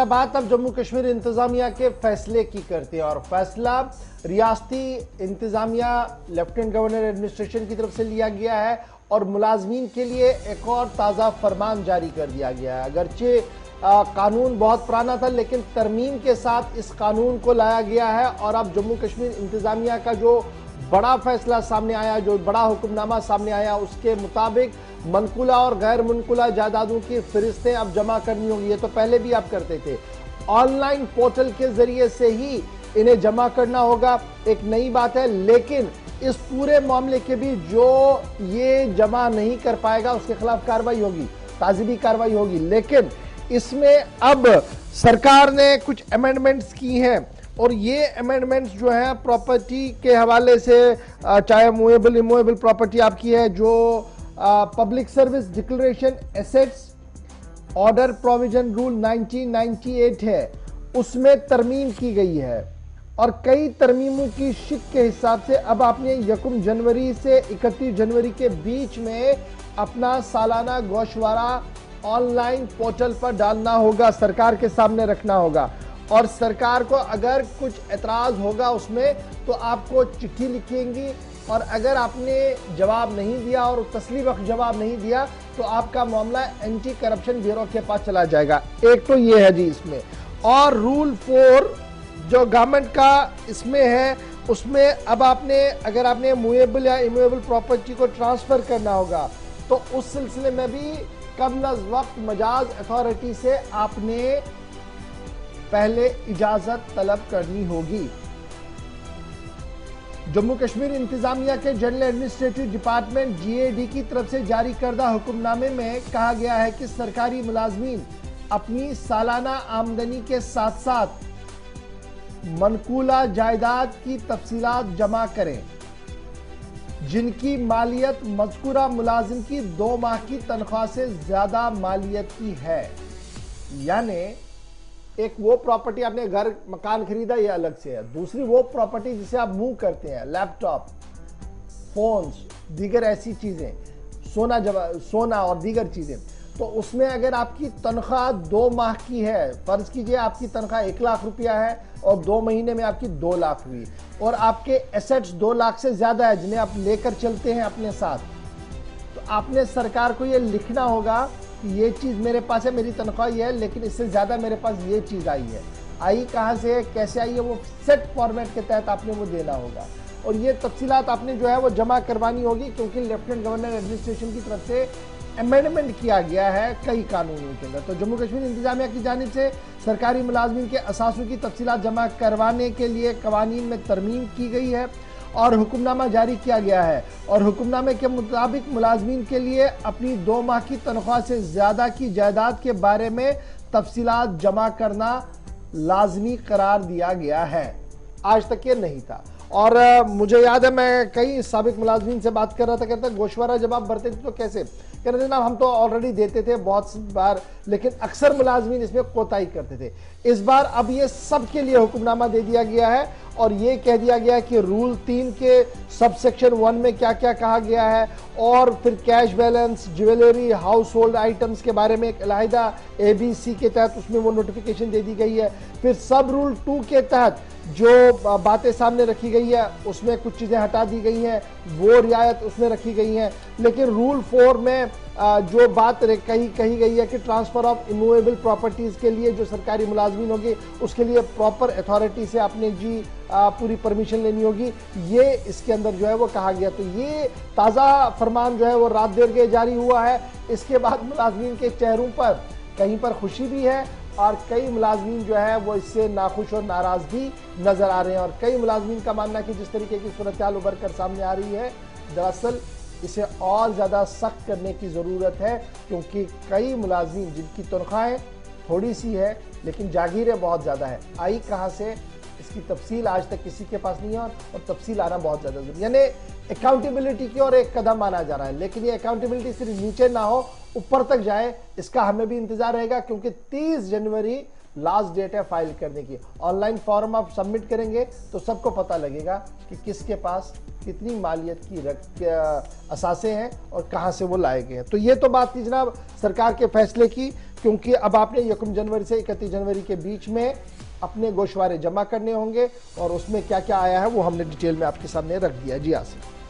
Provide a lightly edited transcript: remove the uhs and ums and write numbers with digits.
जरा बात अब जम्मू कश्मीर इंतजामिया के फैसले की करते हैं और फैसला रियासती इंतजामिया लेफ्टिनेंट गवर्नर एडमिनिस्ट्रेशन की तरफ से लिया गया है और मुलाजमीन के लिए एक और ताज़ा फरमान जारी कर दिया गया है। अगरचे कानून बहुत पुराना था लेकिन तरमीम के साथ इस कानून को लाया गया है और अब जम्मू कश्मीर इंतजामिया का जो बड़ा फैसला सामने आया, जो बड़ा हुक्मनामा सामने आया, उसके मुताबिक मनकुला और गैर मनकुला जायदादों की फहरिस्तें अब जमा करनी होगी। ये तो पहले भी आप करते थे, ऑनलाइन पोर्टल के जरिए से ही इन्हें जमा करना होगा। एक नई बात है, लेकिन इस पूरे मामले के भी जो ये जमा नहीं कर पाएगा उसके खिलाफ कार्रवाई होगी, ताज़ीबी कार्रवाई होगी। लेकिन इसमें अब सरकार ने कुछ अमेंडमेंट्स की हैं और ये अमेंडमेंट्स जो है प्रॉपर्टी के हवाले से, चाहे मूवेबल इमूवेबल प्रॉपर्टी आपकी है, जो public service declaration assets order provision rule 1998 है, उसमें तरमीम की गई है और कई तरमीमों की शिक के हिसाब से अब आपने 1 जनवरी से 31 जनवरी के बीच में अपना सालाना गोशवारा ऑनलाइन पोर्टल पर डालना होगा, सरकार के सामने रखना होगा और सरकार को अगर कुछ एतराज होगा उसमें तो आपको चिट्ठी लिखेंगी और अगर आपने जवाब नहीं दिया और तसली वक्त जवाब नहीं दिया तो आपका मामला एंटी करप्शन ब्यूरो के पास चला जाएगा। एक तो ये है जी इसमें, और रूल 4 जो गवर्नमेंट का इसमें है उसमें अब आपने अगर आपने मूवेबल या इमूवेबल प्रॉपर्टी को ट्रांसफर करना होगा तो उस सिलसिले में भी कब्ल अज़ वक्त मजाज अथॉरिटी से आपने पहले इजाजत तलब करनी होगी। जम्मू कश्मीर इंतजामिया के जनरल एडमिनिस्ट्रेटिव डिपार्टमेंट GAD की तरफ से जारी करदा हुक्मनामे में कहा गया है कि सरकारी मुलाजमीन अपनी सालाना आमदनी के साथ साथ मनकूला जायदाद की तफसीलात जमा करें जिनकी मालियत मज़कूरा मुलाजिम की 2 माह की तनख्वाह से ज्यादा मालियत की है। यानी एक वो प्रॉपर्टी, आपने घर मकान खरीदा, ये अलग से है। दूसरी वो प्रॉपर्टी जिसे आप मूव करते हैं, लैपटॉप, फोन्स, दीगर ऐसी चीजें, सोना और दीगर चीजें, तो उसमें अगर आपकी तनख्वाह 2 माह की है, फर्ज कीजिए आपकी तनख्वाह 1 लाख रुपया है और 2 महीने में आपकी 2 लाख हुई और आपके एसेट्स 2 लाख से ज्यादा है जिन्हें आप लेकर चलते हैं अपने साथ, तो आपने सरकार को यह लिखना होगा कि ये चीज मेरे पास है, मेरी तनख्वाह ये है, लेकिन इससे ज्यादा मेरे पास ये चीज आई है। आई कहां से है, कैसे आई है, वो सेट फॉर्मेट के तहत आपने वो देना होगा और ये तफसीलात आपने जो है वो जमा करवानी होगी क्योंकि लेफ्टिनेंट गवर्नर एडमिनिस्ट्रेशन की तरफ से अमेंडमेंट किया गया है कई कानूनों के अंदर। तो जम्मू कश्मीर इंतजामिया की जानिब से सरकारी मुलाजमीन के असासों की तफसीलात जमा करवाने के लिए कवानीन में तरमीम की गई है और हुक्मनामा जारी किया गया है और हुक्मनामे के मुताबिक मुलाजमीन के लिए अपनी 2 माह की तनख्वाह से ज्यादा की जायदाद के बारे में तफसीलात जमा करना लाजमी करार दिया गया है। आज तक ये नहीं था और मुझे याद है मैं कई साबिक मुलाजमीन से बात कर रहा था, कहता गोशवारा जब आप भरते थे तो कैसे, कह रहे थे ना हम तो ऑलरेडी देते थे बहुत बार, लेकिन अक्सर मुलाजमीन इसमें कोताही करते थे। इस बार अब ये सबके लिए हुक्मनामा दे दिया गया है और ये कह दिया गया है कि रूल 3 के सब सेक्शन 1 में क्या क्या कहा गया है और फिर cash balance, jewellery, house hold items के बारे में एक अलहदा ABC के तहत उसमें वो नोटिफिकेशन दे दी गई है। फिर सब रूल 2 के तहत जो बातें सामने रखी गई है उसमें कुछ चीजें हटा दी गई हैं, वो रियायत उसमें रखी गई हैं। लेकिन रूल 4 में जो बात कही गई है कि ट्रांसफर ऑफ इमूवेबल प्रॉपर्टीज के लिए जो सरकारी मुलाजमीन होगी उसके लिए प्रॉपर अथॉरिटी से आपने जी पूरी परमिशन लेनी होगी, ये इसके अंदर जो है वो कहा गया। तो ये ताज़ा फरमान जो है वो रात देर के जारी हुआ है। इसके बाद मुलाजमीन के चेहरों पर कहीं पर खुशी भी है और कई मुलाजमीन जो है वो इससे नाखुश और नाराज भी नजर आ रहे हैं और कई मुलाजमीन का मानना है कि जिस तरीके की सूरत हाल उभर कर सामने आ रही है, दरअसल इसे और ज़्यादा सख्त करने की ज़रूरत है क्योंकि कई मुलाजमीन जिनकी तनख्वाहें थोड़ी सी है लेकिन जागीरें बहुत ज़्यादा है, आई कहाँ से इसकी तफसील आज तक किसी के पास नहीं है और तफसील आना बहुत ज़्यादा जरूरी, यानी अकाउंटेबिलिटी की और एक कदम माना जा रहा है। लेकिन ये अकाउंटेबिलिटी सिर्फ नीचे ना हो, ऊपर तक जाए, इसका हमें भी इंतजार रहेगा क्योंकि 30 जनवरी लास्ट डेट है फाइल करने की। ऑनलाइन फॉर्म आप सबमिट करेंगे तो सबको पता लगेगा कि किसके पास कितनी मालियत की असासे हैं और कहां से वो लाए गए हैं। तो ये तो बात थी जनाब सरकार के फैसले की। क्योंकि अब आपने 1 जनवरी से 31 जनवरी के बीच में अपने गोशवारे जमा करने होंगे और उसमें क्या क्या आया है वो हमने डिटेल में आपके सामने रख दिया। जी आसिफ।